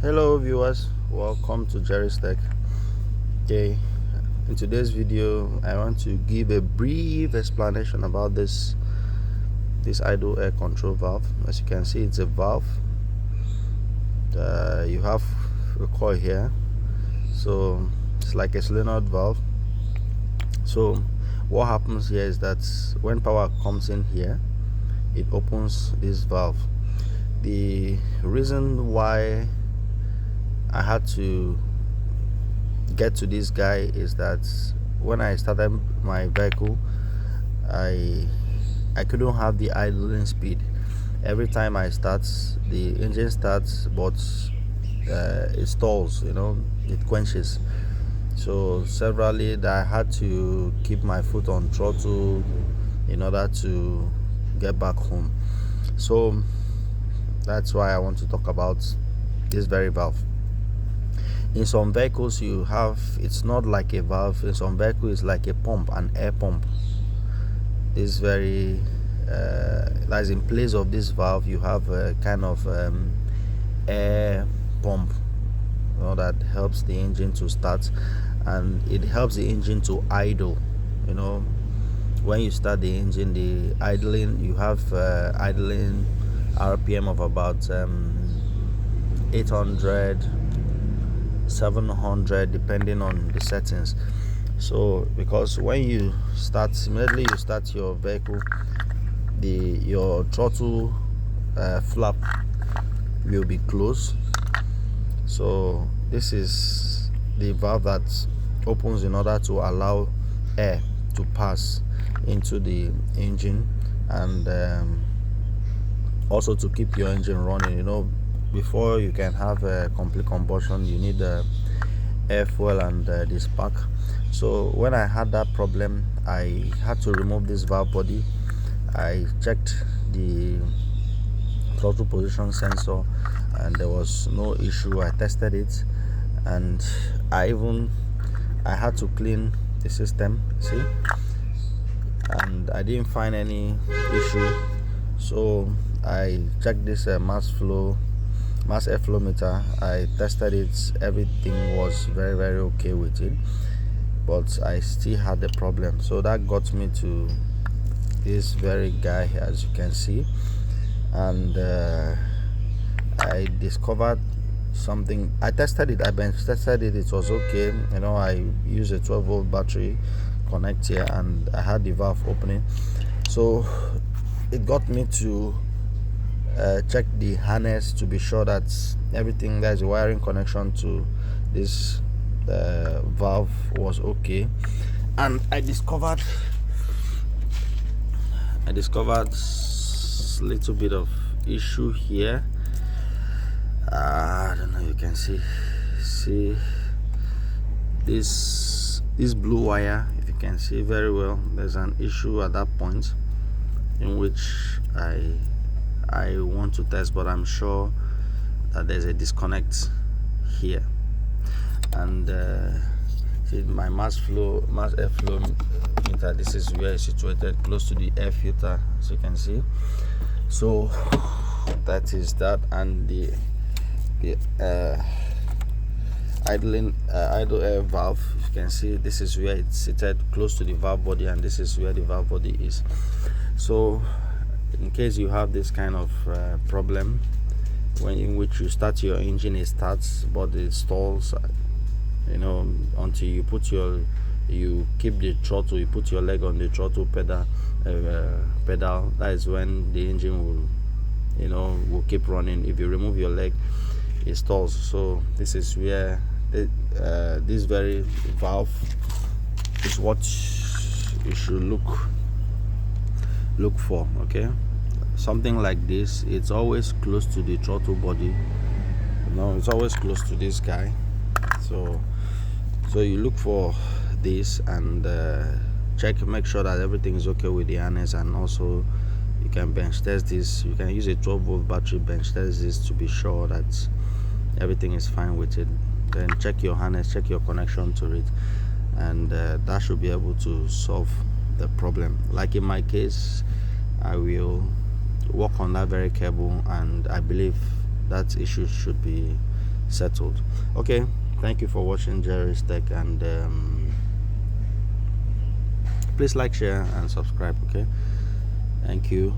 Hello viewers, welcome to Jerry's Tech. Okay, in today's video I want to give a brief explanation about this idle air control valve. As you can see, it's a valve. You have a coil here, so it's like a solenoid valve. So what happens here is that when power comes in here, it opens this valve. The reason why I had to get to this guy is that when I started my vehicle, I couldn't have the idling speed. Every time I start, the engine starts, but it stalls, it quenches. So severally I had to keep my foot on throttle in order to get back home. So that's why I want to talk about this very valve. In some vehicles it's not like a valve. In some vehicles it's like a pump, an air pump. This very as in place of this valve you have a kind of air pump, that helps the engine to start, and it helps the engine to idle. When you start the engine, the idling, you have idling RPM of about 800, 700 depending on the settings. So because when you start, immediately you start your vehicle, your throttle flap will be closed. So this is the valve that opens in order to allow air to pass into the engine, and also to keep your engine running. Before you can have a complete combustion, you need air, fuel, and the spark. So when I had that problem, I had to remove this valve body. I checked the throttle position sensor and there was no issue. I tested it, and I had to clean the system, see, and I didn't find any issue. So I checked this mass airflow meter. I tested it, everything was very, very okay with it, but I still had the problem. So that got me to this very guy here, as you can see, and I discovered something. I tested it, I bench tested it, it was okay. I used a 12-volt battery connect here, and I had the valve opening. So it got me to check the harness to be sure that everything, there's a wiring connection to this valve, was okay. And I discovered a little bit of issue here. I don't know, you can see this blue wire. If you can see very well, there's an issue at that point, in which I want to test, but I'm sure that there's a disconnect here. And see my mass airflow meter, this is where it's situated, close to the air filter, as you can see. So that is that. And the idle air valve, you can see this is where it's seated, close to the valve body, and this is where the valve body is. So in case you have this kind of problem, in which you start your engine, it starts but it stalls, until you keep the throttle, you put your leg on the throttle pedal, that is when the engine will keep running. If you remove your leg, it stalls. So this is where this very valve is what you should look for. Okay, something like this, it's always close to the throttle body, it's always close to this guy. So you look for this and make sure that everything is okay with the harness. And also you can bench test this. You can use a 12-volt battery, bench test this to be sure that everything is fine with it. Then check your harness, check your connection to it, and that should be able to solve the problem. Like in my case, I will work on that very cable, and I believe that issue should be settled. Okay, thank you for watching Jerry's Tech, and please like, share, and subscribe. Okay, thank you.